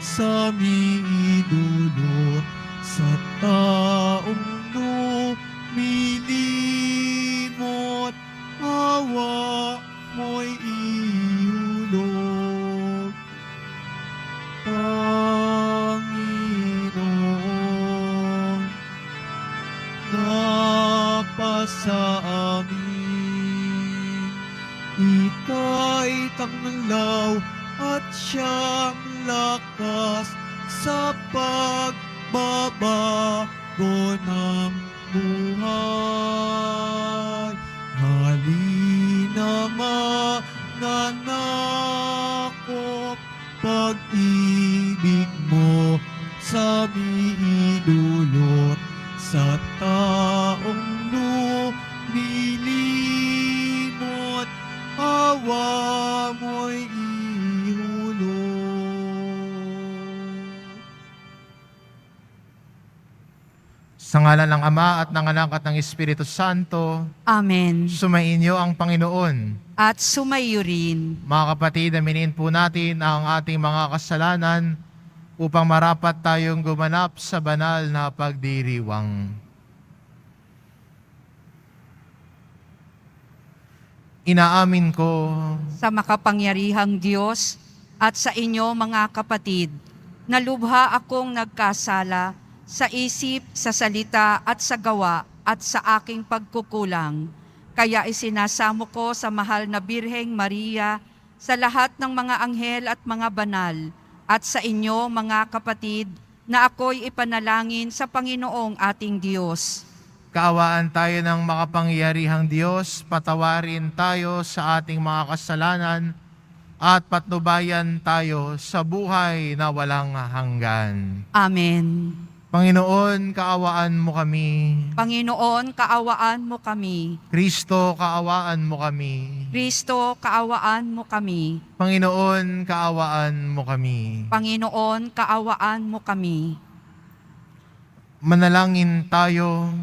sa midulot sa taong lumilimot, awa mo'y ihulog. Panginoon, napasa amin, ika'y tanglaw at siyang lakas sa pagbabago ng buhay. Halina mananakop, pag-ibig mo sa midulot sa taong lumilimot, awa mo'y ihulog. Sa ngalan ng Ama at ng Anak at ng Espiritu Santo, Amen. sumainyo ang Panginoon. At sumayo rin. Mga kapatid, aminin po natin ang ating mga kasalanan upang marapat tayong gumanap sa banal na pagdiriwang. Inaamin ko Sa makapangyarihang Diyos at sa inyo mga kapatid, na lubha akong nagkasala sa isip, sa salita at sa gawa at sa aking pagkukulang. Kaya isinasamo ko sa mahal na Birheng Maria, sa lahat ng mga anghel at mga banal, at sa inyo mga kapatid, na ako'y ipanalangin sa Panginoong ating Diyos. kaawaan tayo ng makapangyarihang Diyos, patawarin tayo sa ating mga kasalanan at patnubayan tayo sa buhay na walang hanggan. Amen. Panginoon, kaawaan mo kami. Panginoon, kaawaan mo kami. Kristo, kaawaan mo kami. Kristo, kaawaan mo kami. Panginoon, kaawaan mo kami. Panginoon, kaawaan mo kami. Manalangin tayo.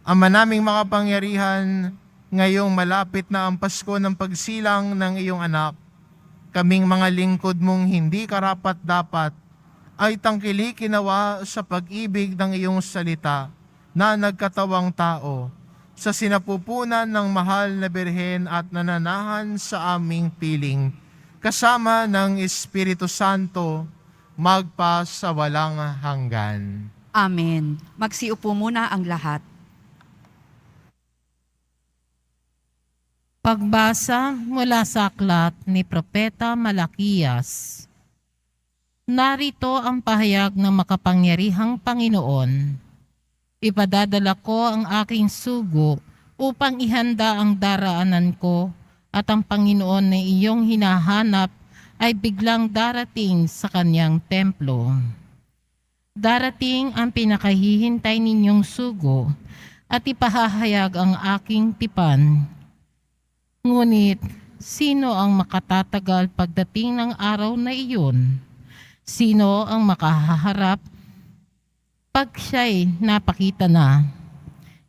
Ama naming makapangyarihan, ngayong malapit na ang Pasko ng pagsilang ng iyong anak, kaming mga lingkod mong hindi karapat-dapat ay tangkili kinawa sa pag-ibig ng iyong salita na nagkatawang tao sa sinapupunan ng mahal na Birhen at nananahan sa aming piling, kasama ng Espiritu Santo, magpa sa walang hanggan. Amen. Magsiupo muna ang lahat. Pagbasa mula sa aklat ni Propeta Malakiyas. Narito ang pahayag ng makapangyarihang Panginoon. Ipadadala ko ang aking sugo upang ihanda ang daraanan ko, at ang Panginoon na iyong hinahanap ay biglang darating sa kanyang templo. Darating ang pinakahihintay ninyong sugo at ipahahayag ang aking tipan. Ngunit, sino ang makatatagal pagdating ng araw na iyon? Sino ang makahaharap pag siya'y napakita na?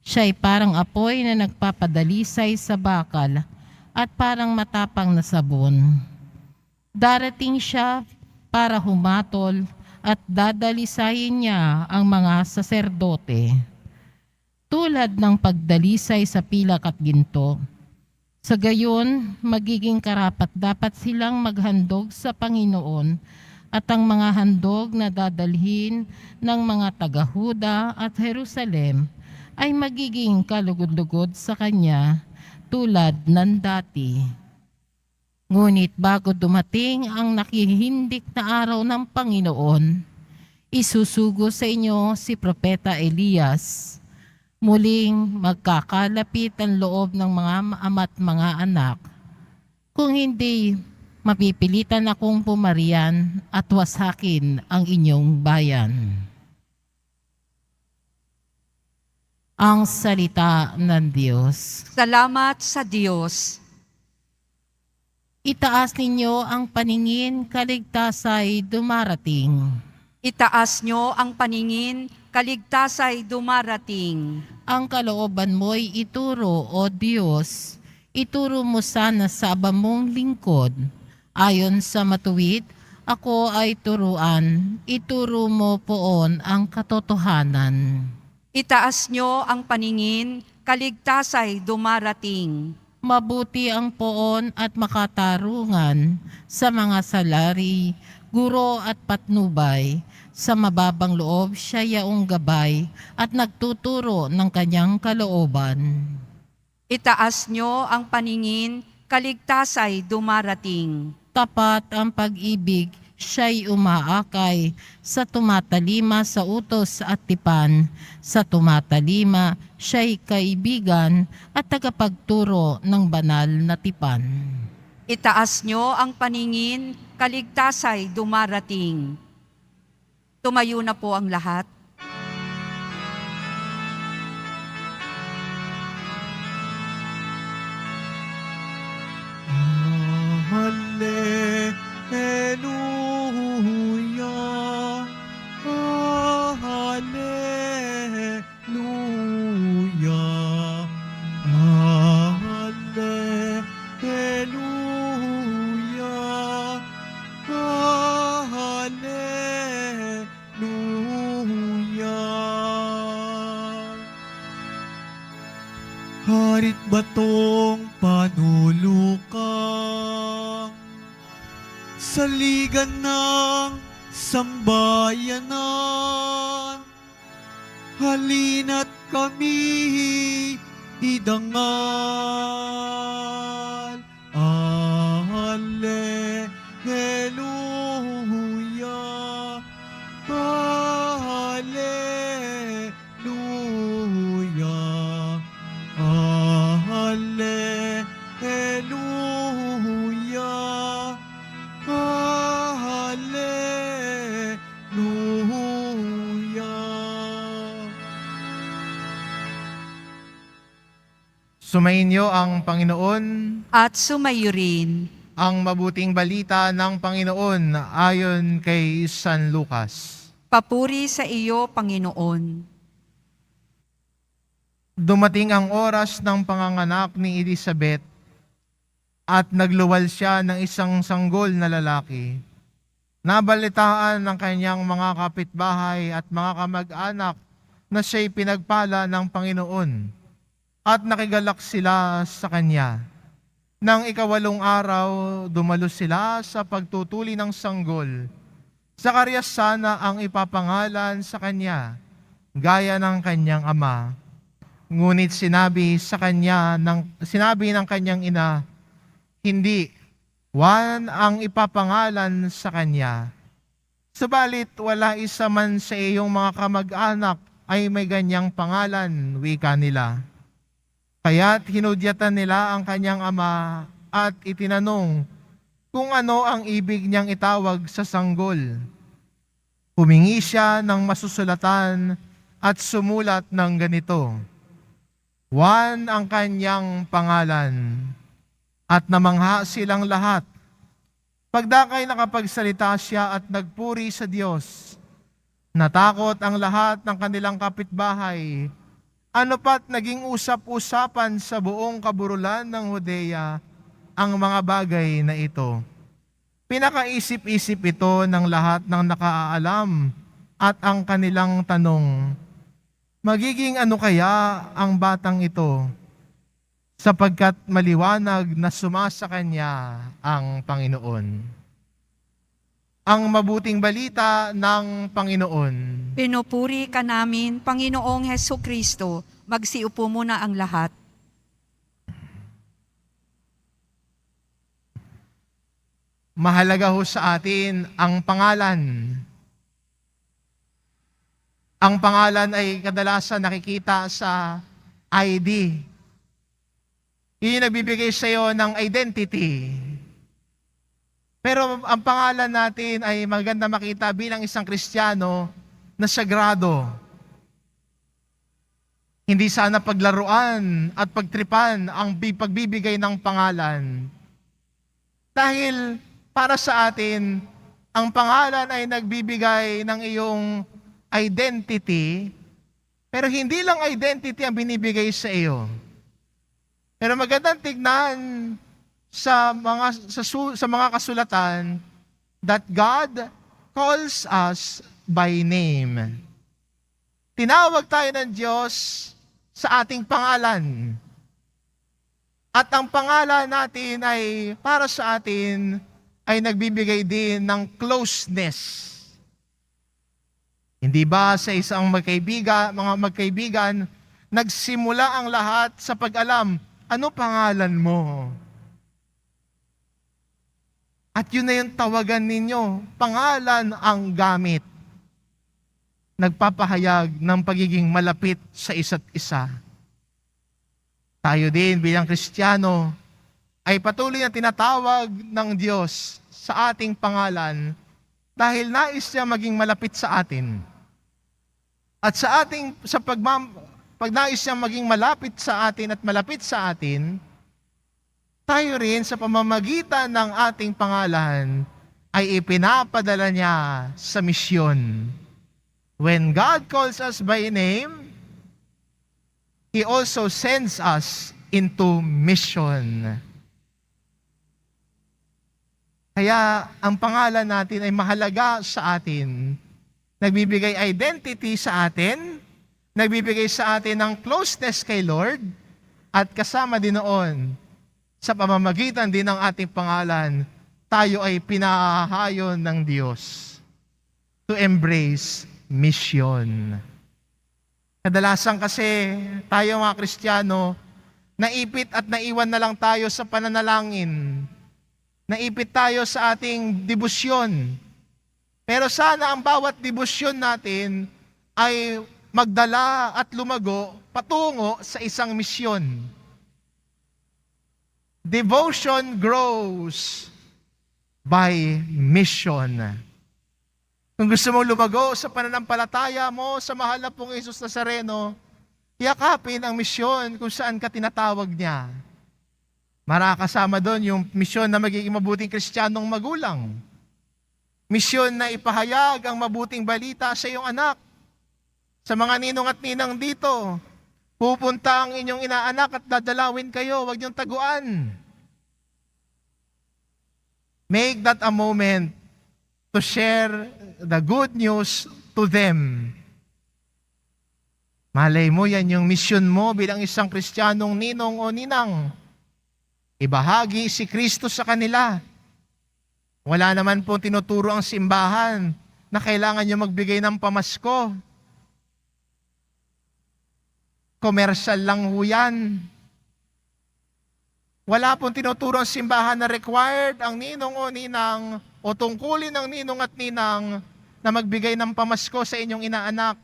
Siya'y parang apoy na nagpapadalisay sa bakal at parang matapang na sabon. Darating siya para humatol at dadalisayin niya ang mga saserdote. Tulad ng pagdalisay sa pilak at ginto, sa gayon, magiging karapat-dapat silang maghandog sa Panginoon, at ang mga handog na dadalhin ng mga taga-Huda at Jerusalem ay magiging kalugod-lugod sa Kanya tulad ng dati. Ngunit bago dumating ang nakihindik na araw ng Panginoon, isusugo sa inyo si Propeta Elias. Muling magkakalapit ang loob ng mga ama't mga anak. Kung hindi, mapipilitan akong pumarian at wasakin ang inyong bayan. Ang salita ng Diyos. Salamat sa Diyos. Itaas ninyo ang paningin, kaligtasay dumarating. Itaas nyo ang paningin, kaligtasay dumarating. Ang kalooban mo'y ituro, O Diyos. Ituro mo sana sa aba mong lingkod Ayon sa matuwid, ako ay turuan, ituro mo poon ang katotohanan. Itaas nyo ang paningin, kaligtasay dumarating. Mabuti ang poon at makatarungan sa mga salari, guro at patnubay. Sa mababang loob siya yaong gabay at nagtuturo ng kanyang kalooban. Itaas nyo ang paningin, kaligtasay dumarating. Tapat ang pag-ibig, siya'y umaakay, sa tumatalima sa utos at tipan, sa tumatalima siya'y kaibigan at tagapagturo ng banal na tipan. Itaas nyo ang paningin, kaligtasay dumarating. Tumayo na po ang lahat. Hallelujah, hallelujah, hallelujah, hallelujah. Harit batong panulukang saligan ng sambayanan, halina't kami idangal. Hallelujah, hallelujah, hallelujah, hallelujah. Sumainyo ang Panginoon, At sumayo rin. ang mabuting balita ng Panginoon ayon kay San Lucas. Papuri sa iyo, Panginoon. Dumating ang oras ng panganganak ni Elizabeth at nagluwal siya ng isang sanggol na lalaki. Nabalitaan ng kanyang mga kapitbahay at mga kamag-anak na siya'y pinagpala ng Panginoon at nakigalak sila sa kanya. Nang ikawalong araw, dumalo sila sa pagtutuli ng sanggol. Zacarias sana ang ipapangalan sa kanya, gaya ng kanyang ama. Ngunit sinabi ng kanyang ina, hindi, Juan ang ipapangalan sa kanya. Subalit wala isa man sa iyong mga kamag-anak ay may ganyang pangalan, wika nila. Kaya't hinudyatan nila ang kanyang ama at itinanong kung ano ang ibig niyang itawag sa sanggol. Humingi siya ng masusulatan at sumulat ng ganito, Juan ang kanyang pangalan. At namangha silang lahat. Pagdakay nakapagsalita siya at nagpuri sa Diyos. Natakot ang lahat ng kanilang kapitbahay. Ano pat naging usap-usapan sa buong kaburulan ng Judea ang mga bagay na ito. Pinakaisip-isip ito ng lahat ng nakaalam at ang kanilang tanong, magiging ano kaya ang batang ito? Sapagkat maliwanag na sumasa kanya ang Panginoon. Ang mabuting balita ng Panginoon. Pinupuri ka namin, Panginoong Hesukristo. Magsiupo muna ang lahat. Mahalaga ho sa atin ang pangalan. Ang pangalan ay kadalasan nakikita sa ID. Yun yung nagbibigay sa iyo ng identity. Pero ang pangalan natin ay maganda makita bilang isang Kristiyano na sagrado. Hindi sana paglaruan at pagtripan ang pagbibigay ng pangalan. Dahil para sa atin, ang pangalan ay nagbibigay ng iyong identity, pero hindi lang identity ang binibigay sa iyo. Pero magandang tignan sa mga kasulatan that God calls us by name. Tinawag tayo ng Diyos sa ating pangalan. At ang pangalan natin ay para sa atin ay nagbibigay din ng closeness. Hindi ba sa isang mga magkaibigan, nagsimula ang lahat sa pag-alam, ano pangalan mo? At yun na yung tawagan ninyo, pangalan ang gamit. Nagpapahayag ng pagiging malapit sa isa't isa. Tayo din bilang Kristiyano ay patuloy na tinatawag ng Diyos sa ating pangalan dahil nais niya maging malapit sa atin. At pag nais niya maging malapit sa atin at malapit sa atin, tayo rin sa pamamagitan ng ating pangalan ay ipinapadala niya sa misyon. When God calls us by name, He also sends us into mission. Kaya ang pangalan natin ay mahalaga sa atin. Nagbibigay identity sa atin, nagbibigay sa atin ng closeness kay Lord, at kasama din noon, sa pamamagitan din ng ating pangalan, tayo ay pinahahayon ng Diyos to embrace mission. Kadalasan kasi tayo mga Kristiyano, naipit at naiwan na lang tayo sa pananalangin. Naipit tayo sa ating debosyon. Pero sana ang bawat debosyon natin ay magdala at lumago patungo sa isang misyon. Devotion grows by mission. Kung gusto mo lumago sa pananampalataya mo sa mahal na pong Jesus Nazareno, yakapin ang misyon kung saan ka tinatawag niya. Marakasama doon yung misyon na magiging mabuting Kristiyanong magulang. Misyon na ipahayag ang mabuting balita sa iyong anak. Sa mga ninong at ninang dito, pupunta ang inyong inaanak at dadalawin kayo, huwag niyong taguan. Make that a moment to share the good news to them. Malay mo, yan yung misyon mo bilang isang Kristiyanong ninong o ninang. Ibahagi si Kristo sa kanila. Wala naman po tinuturo ang simbahan na kailangan nyo magbigay ng pamasko. Komersyal lang ho yan. Wala pong tinuturo ang simbahan na required ang ninong o ninang o tungkulin ng ninong at ninang na magbigay ng pamasko sa inyong inaanak.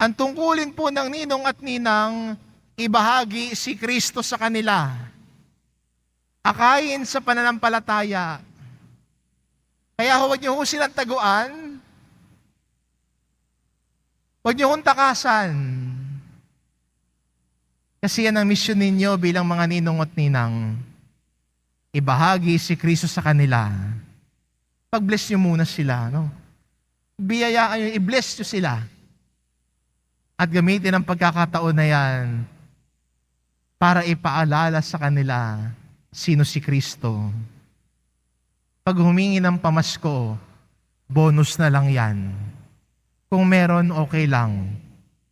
Ang tungkulin po ng ninong at ninang, ibahagi si Kristo sa kanila. Akayin sa pananampalataya. Kaya huwag niyo ho silang taguan. Huwag niyo hong takasan. Kasi yan ang misyon ninyo bilang mga ninong at ninang. Ibahagi si Kristo sa kanila. Pag-bless nyo muna sila. No? Biyayaan nyo, i-bless nyo sila. At gamitin ang pagkakataon na yan para ipaalala sa kanila sino si Kristo. Pag humingi ng pamasko, bonus na lang yan. Kung meron, okay lang.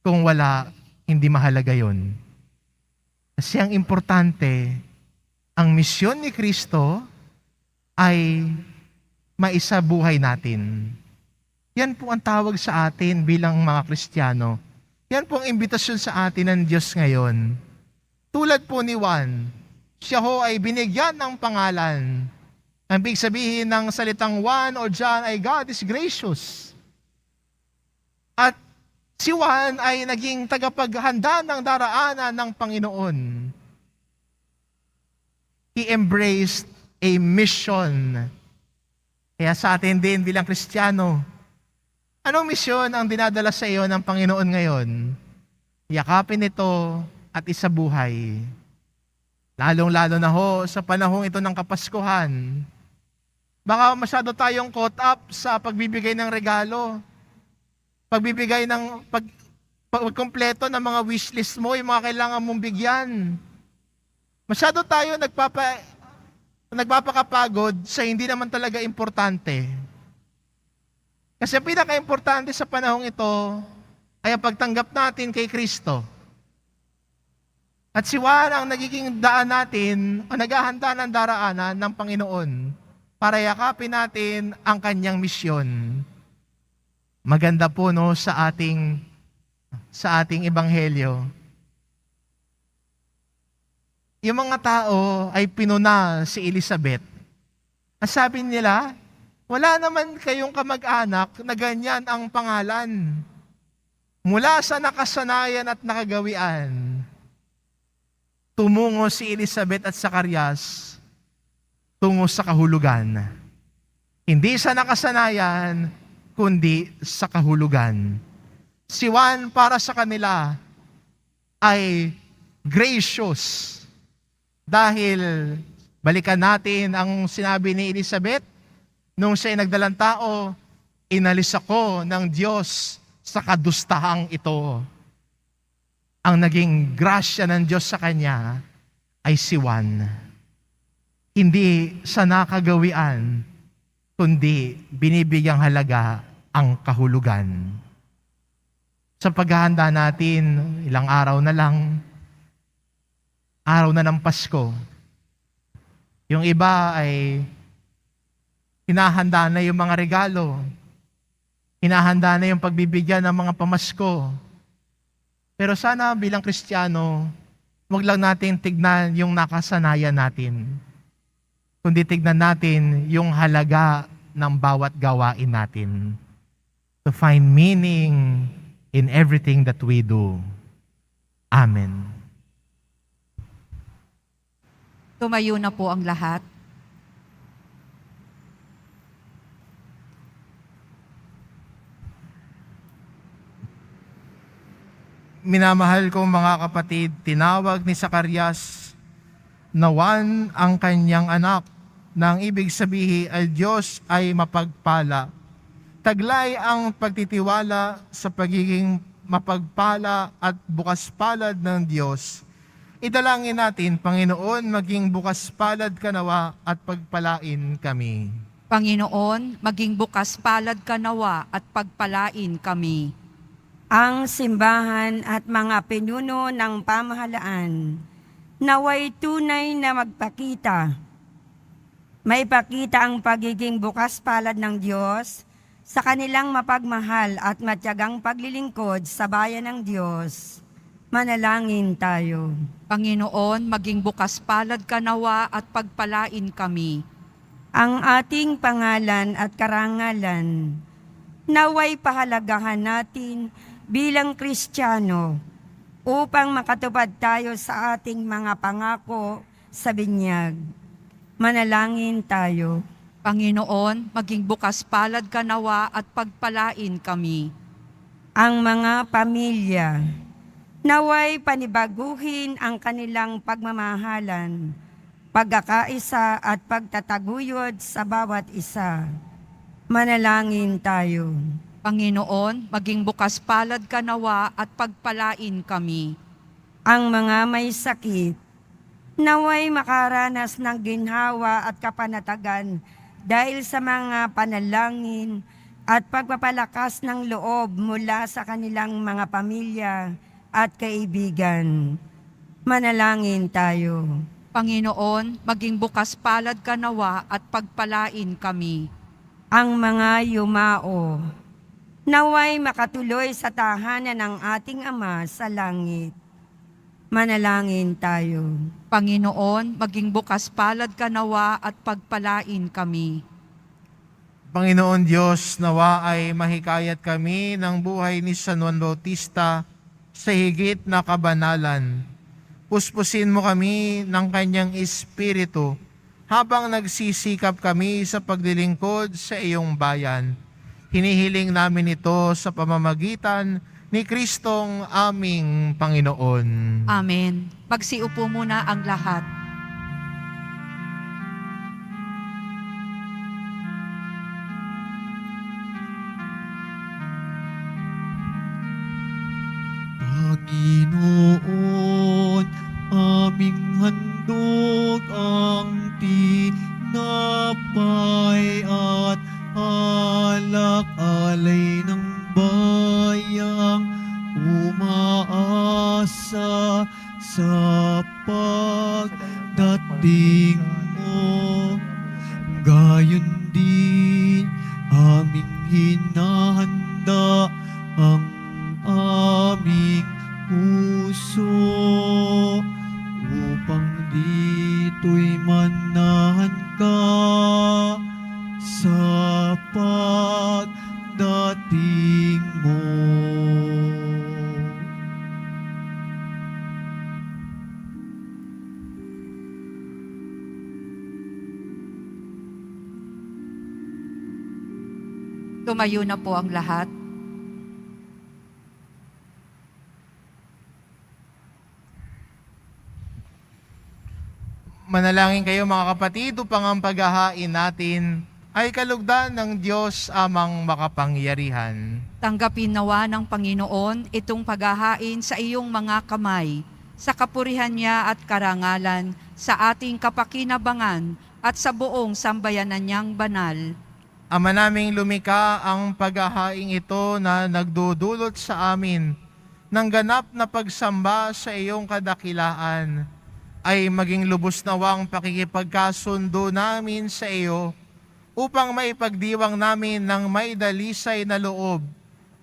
Kung wala, hindi mahalaga yon. Kasi ang importante, ang misyon ni Kristo ay maisabuhay natin. Yan po ang tawag sa atin bilang mga Kristiyano. Yan po ang imbitasyon sa atin ng Diyos ngayon. Tulad po ni Juan, siya ho ay binigyan ng pangalan. Ang ibig sabihin ng salitang Juan o John ay God is gracious. At si Juan ay naging tagapaghanda ng daraanan ng Panginoon. He embraced a mission. Kaya sa atin din bilang Kristiyano, anong misyon ang dinadala sa iyo ng Panginoon ngayon? Yakapin ito at isabuhay. Lalong-lalo na ho sa panahong ito ng Kapaskuhan. Baka masyado tayong caught up sa pagbibigay ng regalo. Pagbibigay ng pagkumpleto ng mga wishlist mo, yung mga kailangan mong bigyan. Masyado tayo nagpapakapagod sa hindi naman talaga importante. Kasi ang pinaka-importante sa panahong ito ay ang pagtanggap natin kay Kristo. At si Juan ang nagiging daan natin o naghahanda ng daraanan ng Panginoon para yakapin natin ang kanyang misyon. Maganda po no sa ating ebanghelyo. Yung mga tao ay pinuna si Elizabeth. Ang sabi nila, wala naman kayong kamag-anak na ganyan ang pangalan. Mula sa nakasanayan at nakagawian, tumungo si Elizabeth at Zacarias tungo sa kahulugan. Hindi sa nakasanayan, kundi sa kahulugan. Si Juan para sa kanila ay gracious. Dahil balikan natin ang sinabi ni Elizabeth, nung siya ay nagdalang tao, inalis ako ng Diyos sa kadustahang ito. Ang naging grasya ng Diyos sa kanya ay si Juan. Hindi sa nakagawian, kundi binibigyang halaga ang kahulugan. Sa paghahanda natin, ilang araw na lang, araw na ng Pasko. Yung iba ay hinahanda na yung mga regalo. Hinahanda na yung pagbibigyan ng mga pamasko. Pero sana bilang Kristiyano, huwag lang natin tignan yung nakasanayan natin. Kundi tignan natin yung halaga ng bawat gawain natin. To find meaning in everything that we do. Amen. Tumayo na po ang lahat. Minamahal kong mga kapatid, tinawag ni Zacarias na Juan ang kanyang anak, na ang ibig sabihin ay Diyos ay mapagpala. Taglay ang pagtitiwala sa pagiging mapagpala at bukas palad ng Diyos. Idalangin natin, Panginoon, maging bukas palad ka nawa at pagpalain kami. Panginoon, maging bukas palad ka nawa at pagpalain kami. Ang simbahan at mga pinuno ng pamahalaan naway tunay na magpakita. Maipakita ang pagiging bukas palad ng Diyos sa kanilang mapagmahal at matyagang paglilingkod sa bayan ng Diyos. Manalangin tayo. Panginoon, maging bukas palad ka nawa at pagpalain kami. Ang ating pangalan at karangalan, naway pahalagahan natin bilang Kristiyano upang makatupad tayo sa ating mga pangako sa binyag. Manalangin tayo. Panginoon, maging bukas palad ka nawa at pagpalain kami. Ang mga pamilya, naway panibaguhin ang kanilang pagmamahalan, pagkakaisa at pagtataguyod sa bawat isa. Manalangin tayo. Panginoon, maging bukas palad ka nawa at pagpalain kami. Ang mga may sakit, naway makaranas ng ginhawa at kapanatagan dahil sa mga panalangin at pagpapalakas ng loob mula sa kanilang mga pamilya at kaibigan. Manalangin tayo. Panginoon, maging bukas palad ka nawa at pagpalain kami. Ang mga yumao, naway makatuloy sa tahanan ng ating Ama sa langit. Manalangin tayo. Panginoon, maging bukas palad ka nawa at pagpalain kami. Panginoon Diyos, nawa ay mahikayat kami ng buhay ni San Juan Bautista sa higit na kabanalan. Puspusin mo kami ng kanyang espiritu habang nagsisikap kami sa paglilingkod sa iyong bayan. Hinihiling namin ito sa pamamagitan ni Kristong aming Panginoon. Amen. Magsiupo muna ang lahat. Panginoon, aming handog Tumayo na po ang lahat. Manalangin kayo mga kapatid upang ang paghahain natin ay kalugdan ng Diyos amang makapangyarihan. Tanggapin nawa ng Panginoon itong paghahain sa iyong mga kamay, sa kapurihan niya at karangalan, sa ating kapakinabangan at sa buong sambayanan niyang banal. Ama naming lumika, ang paghahaing ito na nagdudulot sa amin ng ganap na pagsamba sa iyong kadakilaan ay maging lubos nawang pakikipagkasundo namin sa iyo upang maipagdiwang namin ng may dalisay na loob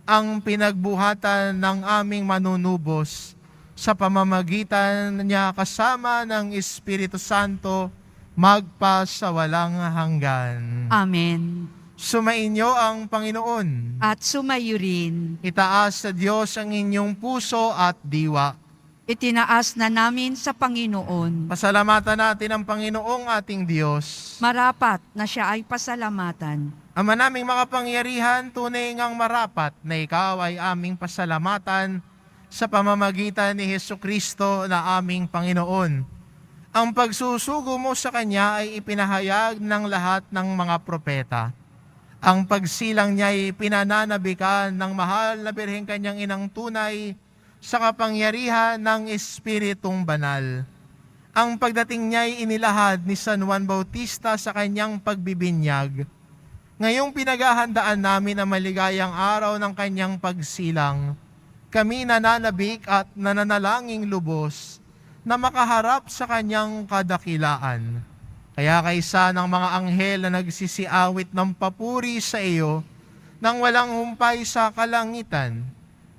ang pinagbuhatan ng aming manunubos sa pamamagitan niya kasama ng Espiritu Santo magpa sa walang hanggan. Amen. Sumainyo ang Panginoon. At sumayo rin. Itaas sa Diyos ang inyong puso at diwa. Itinaas na namin sa Panginoon. Pasalamatan natin ang Panginoong ating Diyos. Marapat na siya ay pasalamatan. Ama naming makapangyarihan, tunay ngang marapat na ikaw ay aming pasalamatan sa pamamagitan ni Hesukristo na aming Panginoon. Ang pagsusugo mo sa Kanya ay ipinahayag ng lahat ng mga propeta. Ang pagsilang niya ay pinananabikan ng mahal na Birheng Kanyang Inang Tunay sa kapangyarihan ng Espiritong Banal. Ang pagdating niya ay inilahad ni San Juan Bautista sa kanyang pagbibinyag. Ngayong pinaghahandaan namin ang maligayang araw ng kanyang pagsilang, kami nananabik at nananalangin lubos na makaharap sa kanyang kadakilaan. Kaya kaysa ng mga anghel na nagsisiawit ng papuri sa iyo nang walang humpay sa kalangitan,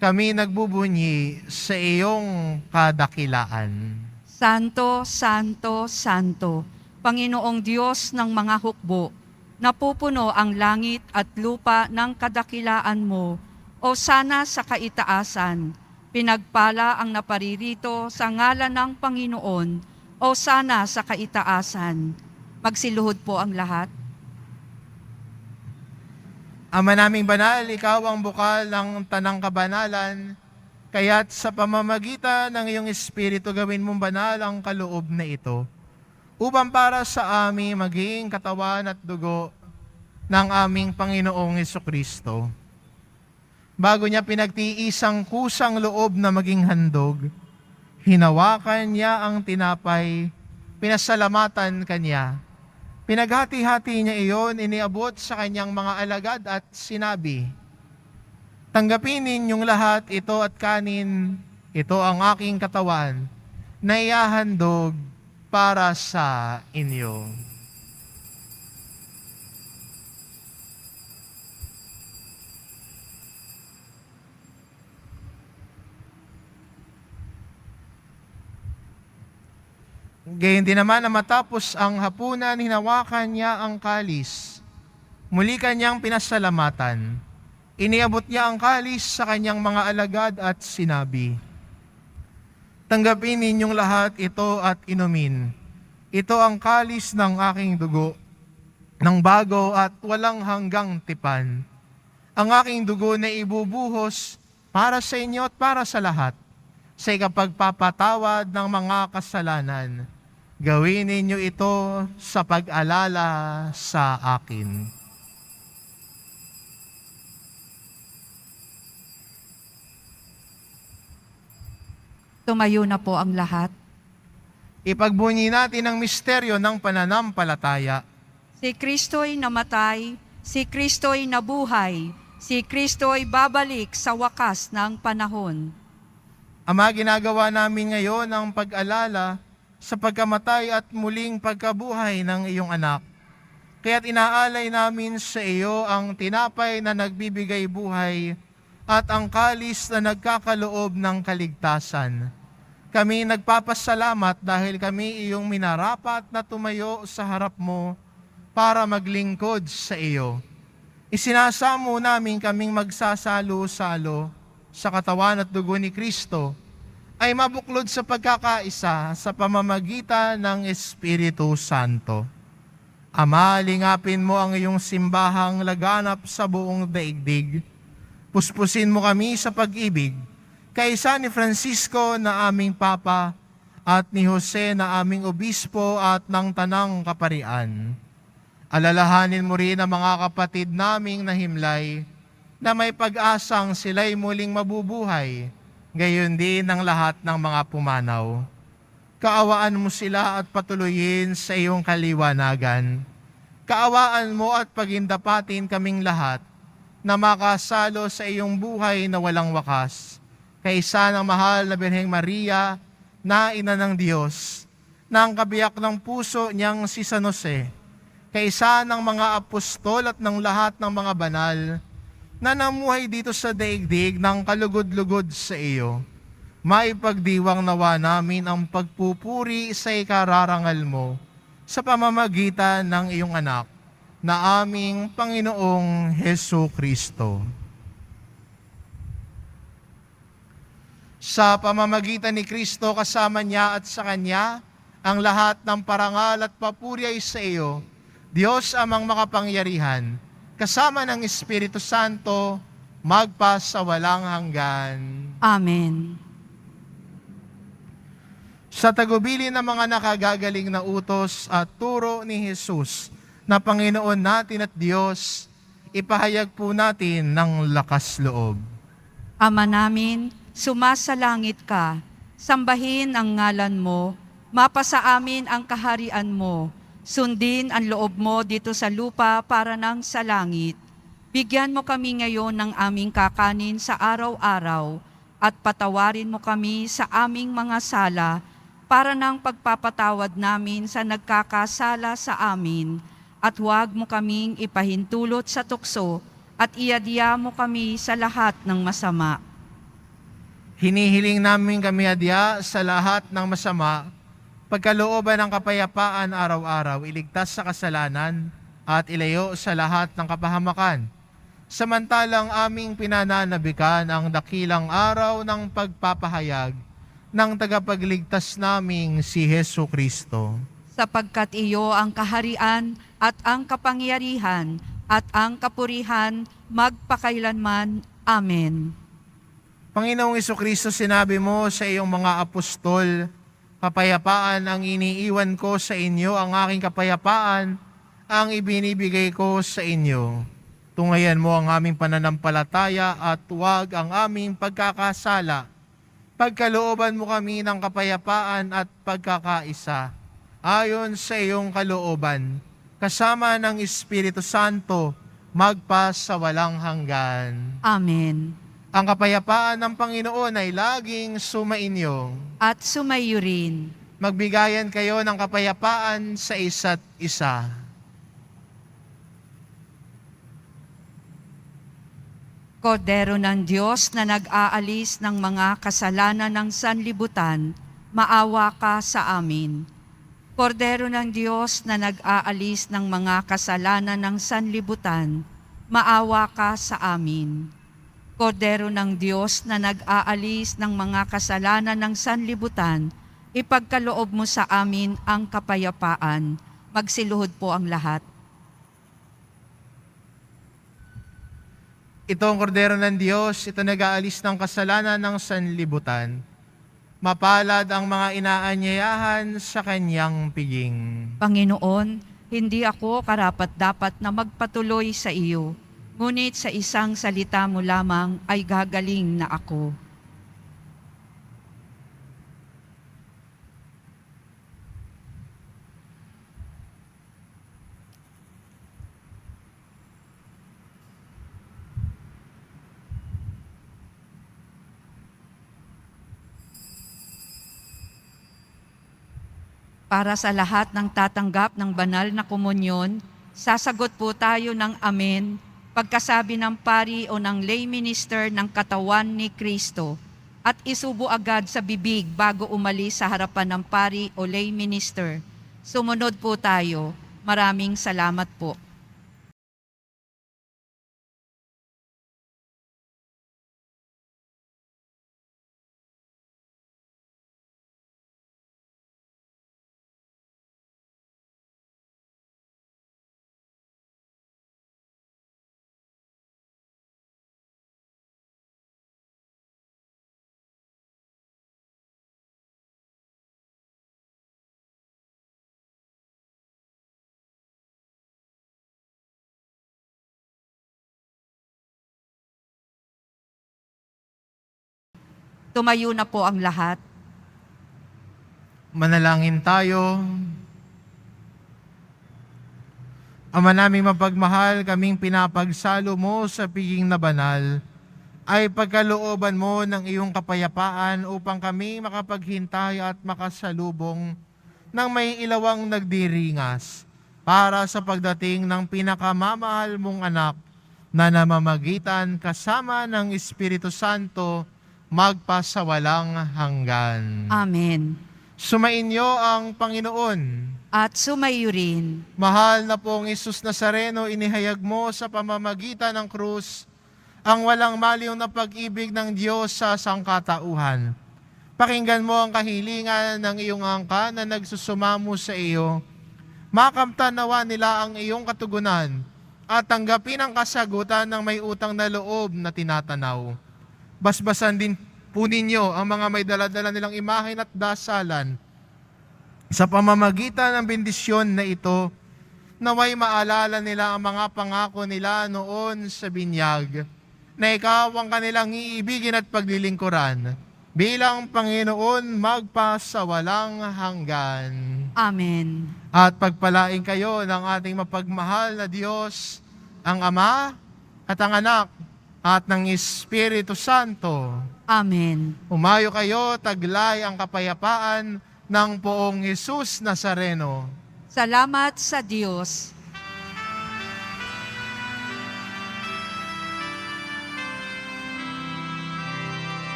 kami nagbubunyi sa iyong kadakilaan. Santo, Santo, Santo, Panginoong Diyos ng mga hukbo, napupuno ang langit at lupa ng kadakilaan mo, o sana sa kaitaasan. Pinagpala ang naparirito sa ngalan ng Panginoon, o sana sa kaitaasan. Magsiluhod po ang lahat. Ama naming banal, ikaw ang bukal ng tanang kabanalan, kaya't sa pamamagitan ng iyong Espiritu gawin mong banal ang kaloob na ito, upang para sa amin maging katawan at dugo ng aming Panginoong Hesukristo. Bago niya pinagtiisang kusang loob na maging handog, hinawakan niya ang tinapay, pinasalamatan kanya. Pinaghati-hati niya iyon, iniabot sa kanyang mga alagad at sinabi, "Tanggapin ninyong lahat ito at kanin, ito ang aking katawan, na ihahandog para sa inyo." Gayon din naman na matapos ang hapunan, hinawakan niya ang kalis. Muli kanyang pinasalamatan. Iniabot niya ang kalis sa kanyang mga alagad at sinabi, "Tanggapin ninyong lahat ito at inumin. Ito ang kalis ng aking dugo, ng bago at walang hanggang tipan. Ang aking dugo na ibubuhos para sa inyo at para sa lahat, sa ikapagpapatawad ng mga kasalanan. Gawin ninyo ito sa pag-alala sa akin." Tumayo na po ang lahat. Ipagbunyi natin ang misteryo ng pananampalataya. Si Kristo'y namatay, si Kristo'y nabuhay, si Kristo'y babalik sa wakas ng panahon. Ama, ginagawa namin ngayon ang pag-alala sa pagkamatay at muling pagkabuhay ng iyong anak. Kaya't inaalay namin sa iyo ang tinapay na nagbibigay buhay at ang kalis na nagkakaloob ng kaligtasan. Kami nagpapasalamat dahil kami iyong minarapat na tumayo sa harap mo para maglingkod sa iyo. Isinasamo namin kaming magsasalo-salo sa katawan at dugo ni Kristo ay mabuklod sa pagkakaisa sa pamamagitan ng Espiritu Santo. Ama, lingapin mo ang iyong simbahang laganap sa buong daigdig. Puspusin mo kami sa pag-ibig, kaisa ni Francisco na aming Papa at ni Jose na aming Obispo at ng Tanang Kaparian. Alalahanin mo rin ang mga kapatid naming nahimlay na may pag-asang sila'y muling mabubuhay, gayon din ang lahat ng mga pumanaw. Kaawaan mo sila at patuloyin sa iyong kaliwanagan. Kaawaan mo at pagindapatin kaming lahat na makasalo sa iyong buhay na walang wakas. Kaisa ng mahal na Birheng Maria na ina ng Diyos, na ang kabiyak ng puso niyang si San Jose, kaisa ng mga apostol at ng lahat ng mga banal na namuhay dito sa daigdig ng kalugod-lugod sa iyo. Maipagdiwang nawa namin ang pagpupuri sa ikararangal mo sa pamamagitan ng iyong anak na aming Panginoong Hesu Kristo. Sa pamamagitan ni Kristo kasama niya at sa Kanya, ang lahat ng parangal at papuri ay sa iyo, Diyos amang makapangyarihan, kasama ng Espiritu Santo, magpa sa walang hanggan. Amen. Sa tagubilin ng mga nakagagaling na utos at turo ni Jesus na Panginoon natin at Diyos, ipahayag po natin ng lakas loob. Ama namin, sumasalangit ka, sambahin ang ngalan mo, mapasa amin ang kaharian mo, sundin ang loob mo dito sa lupa para nang sa langit. Bigyan mo kami ngayon ng aming kakanin sa araw-araw at patawarin mo kami sa aming mga sala para nang pagpapatawad namin sa nagkakasala sa amin at huwag mo kaming ipahintulot sa tukso at iadya mo kami sa lahat ng masama. Hinihiling namin kami adya sa lahat ng masama, pagkalooban ng kapayapaan araw-araw, iligtas sa kasalanan at ilayo sa lahat ng kapahamakan. Samantalang aming pinananabikan ang dakilang araw ng pagpapahayag ng tagapagligtas naming si Hesu Kristo. Sapagkat iyo ang kaharian at ang kapangyarihan at ang kapurihan magpakailanman. Amen. Panginoong Kristo, sinabi mo sa iyong mga apostol, kapayapaan ang iniiwan ko sa inyo, ang aking kapayapaan ang ibinibigay ko sa inyo. Tungayan mo ang aming pananampalataya at huwag ang aming pagkakasala. Pagkalooban mo kami ng kapayapaan at pagkakaisa, ayon sa iyong kalooban, kasama ng Espiritu Santo, magpa sa walang hanggan. Amen. Ang kapayapaan ng Panginoon ay laging sumainyo. At sumayo rin. Magbigayan kayo ng kapayapaan sa isa't isa. Kordero ng Diyos na nag-aalis ng mga kasalanan ng sanlibutan, maawa ka sa amin. Kordero ng Diyos na nag-aalis ng mga kasalanan ng sanlibutan, maawa ka sa amin. Kordero ng Diyos na nag-aalis ng mga kasalanan ng sanlibutan, ipagkaloob mo sa amin ang kapayapaan. Magsiluhod po ang lahat. Ito ang kordero ng Diyos, ito nag-aalis ng kasalanan ng sanlibutan. Mapalad ang mga inaanyayahan sa kanyang piging. Panginoon, hindi ako karapat-dapat na magpatuloy sa iyo, ngunit sa isang salita mo lamang ay gagaling na ako. Para sa lahat ng tatanggap ng banal na komunyon, sasagot po tayo ng amen pagkasabi ng pari o ng lay minister ng katawan ni Kristo at isubo agad sa bibig bago umalis sa harapan ng pari o lay minister. Sumunod po tayo. Maraming salamat po. Tumayo na po ang lahat. Manalangin tayo. Ama naming mapagmahal, kaming pinapagsalo mo sa piging na banal, ay pagkalooban mo ng iyong kapayapaan upang kami makapaghintay at makasalubong ng may ilawang nagdiringas para sa pagdating ng pinakamamahal mong anak na namamagitan kasama ng Espiritu Santo magpasawalang hanggan. Amen. Sumainyo ang Panginoon. At sumayo rin. Mahal na pong Isus Nazareno, inihayag mo sa pamamagitan ng krus ang walang maliw na pag-ibig ng Diyos sa sangkatauhan. Pakinggan mo ang kahilingan ng iyong angka na nagsusumamo sa iyo. Makamtan nawa nila ang iyong katugunan at tanggapin ang kasagutan ng may utang na loob na tinatanaw. Basbasan din po ninyo ang mga may daladala nilang imahen at dasalan. Sa pamamagitan ng bendisyon na ito, naway maalala nila ang mga pangako nila noon sa binyag, na ikaw ang kanilang iibigin at paglilingkuran, bilang Panginoon magpasawalang hanggan. Amen. At pagpalain kayo ng ating mapagmahal na Diyos, ang Ama at ang Anak at ng Espiritu Santo. Amen. Umayo kayo, taglay ang kapayapaan ng poong Jesus Nazareno. Salamat sa Diyos.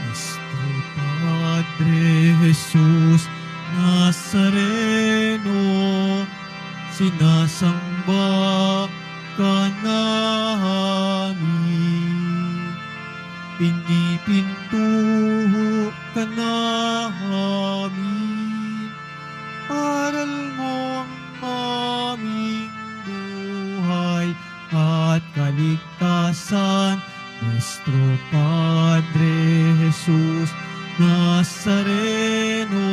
Nuestro Padre Jesus Nazareno, sinasamba ka namin, pinipintuho ka namin, aral mo ang aming buhay at kaligtasan. Nuestro Padre Jesus Nazareno,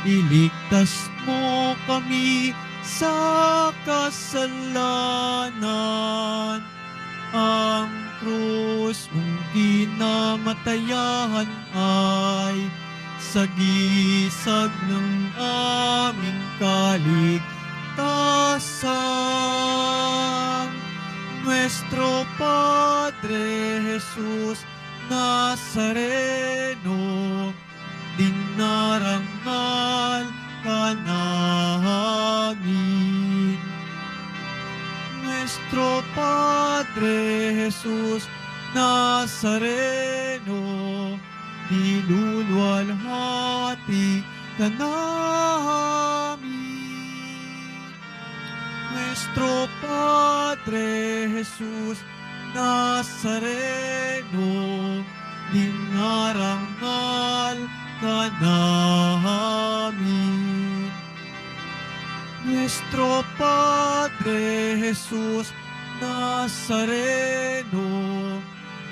iligtas mo kami sa kasalanan. Ang krus mong kinamatayan ay sagisag ng aming kaligtasan. Nuestro Padre Jesus Nazareno, dinarangal ka namin. Nuestro Padre Jesus Nazareno, niluluwalhati ka namin. Nuestro Padre Jesus Nazareno, dinarangal ka namin. Nuestro Padre Jesus Nazareno,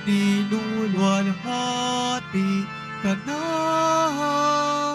niluluwalhati ka namin.